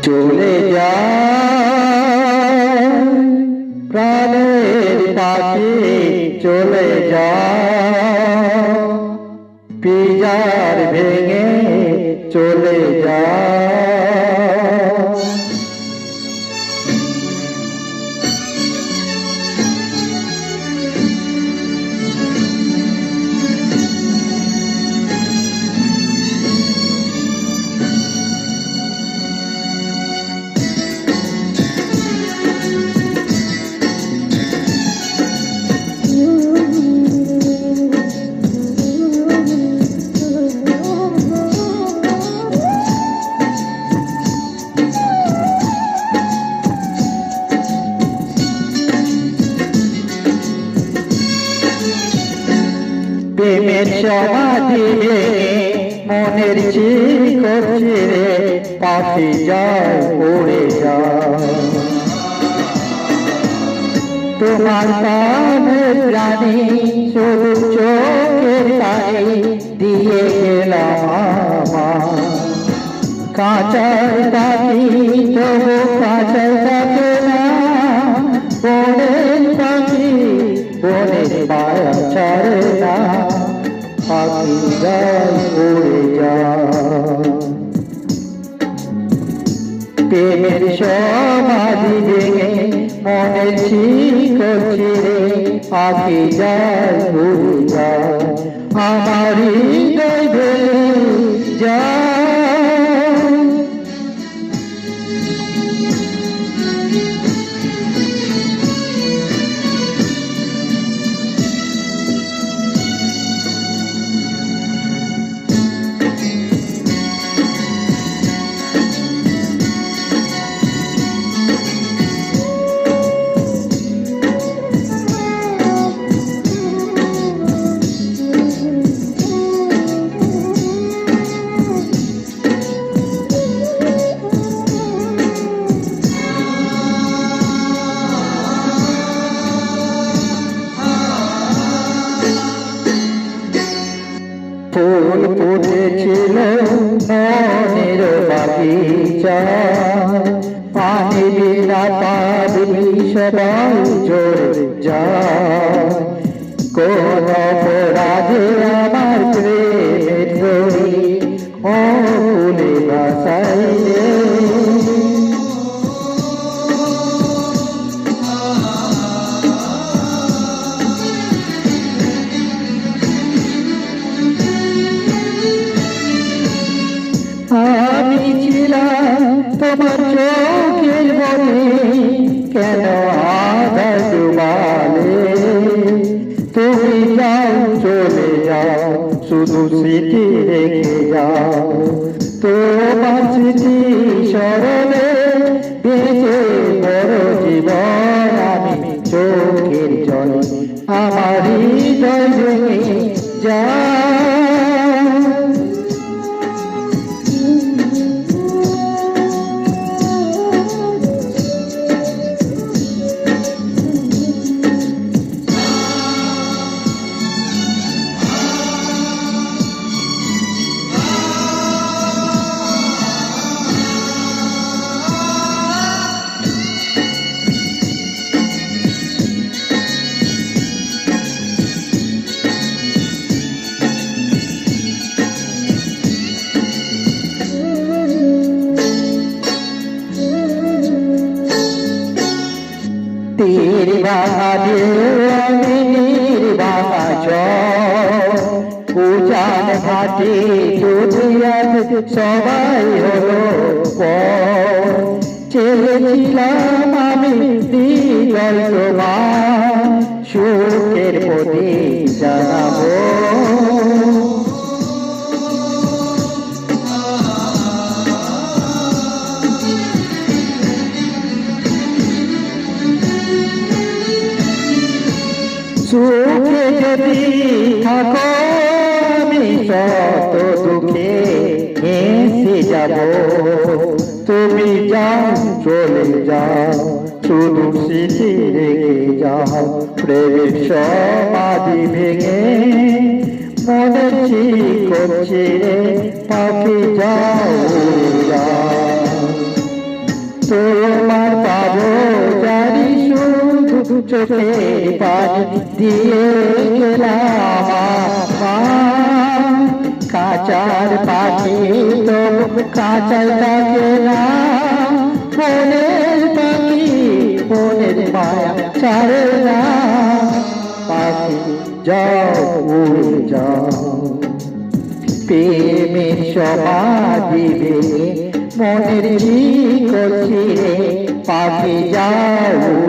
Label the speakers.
Speaker 1: চলে যায় প্রাণের পাখি চলে যায় পিজার ভেঙে চলে যায় প্রেমের সমাধি মনের শিকড় ছিঁড়ে পাখি যায় উড়ে যায় তোমার প্রাণের প্রাণী শুধু চোখের পানি দিয়ে গেলাম আমার কাঁচায় থাকি তবু কাঁচায় থাকে না বনের পাখি বনের মায়া ছাড়ে না পাখি যায় উড়ে যায় প্রেমের সমাধি ভেঙে মনের শিকড় ছিঁড়ে পাখি যায় উড়ে যায় আমার হৃদয় ভেঙে যায় ফুল ফুটেছিল মনের বাগিচা পানি বিনা পাবি সবাই ঝরে যায় কোন অপরাধে আমার প্রেমের দড়ি ও ফুলে বাসাইলে আমি ছিলাম তোমার চোখের মনে কেন আধার ডুবালে তুমি যাও চলে যাও শুধু স্মৃতি রেখে যাও তোমার স্মৃতি স্মরণে বেঁচে বড় জীবন আমি চোখের জলে আমার হৃদয় ভেঙে যায় তীর বাহাদে আমি নির্বাণা উজান ঘাটে দুনিয়ার সবাই হলো চেয়েছিলাম আমি হৃদয় তোমার সুখের প্রদীপ জানাবো সুখে যদি থাকো আমি শত দুঃখে হেসে যাব তুমি যাও চলে যাও শুধু স্মৃতি রেখে যাও প্রেমের সমাধি ভেঙে মনের শিকড় ছিঁড়ে পাখি যাও চোখের পানি দিয়ে গেলাম আমার। কাঁচার পাখি তবু কাঁচাই থাকে না, মনের পাখি মনের মায়া ছাড়ে না। পাখি যাও উড়ে যাও, প্রেমের সমাধি ভেঙে মনের কি করছি রে, পাখি যাও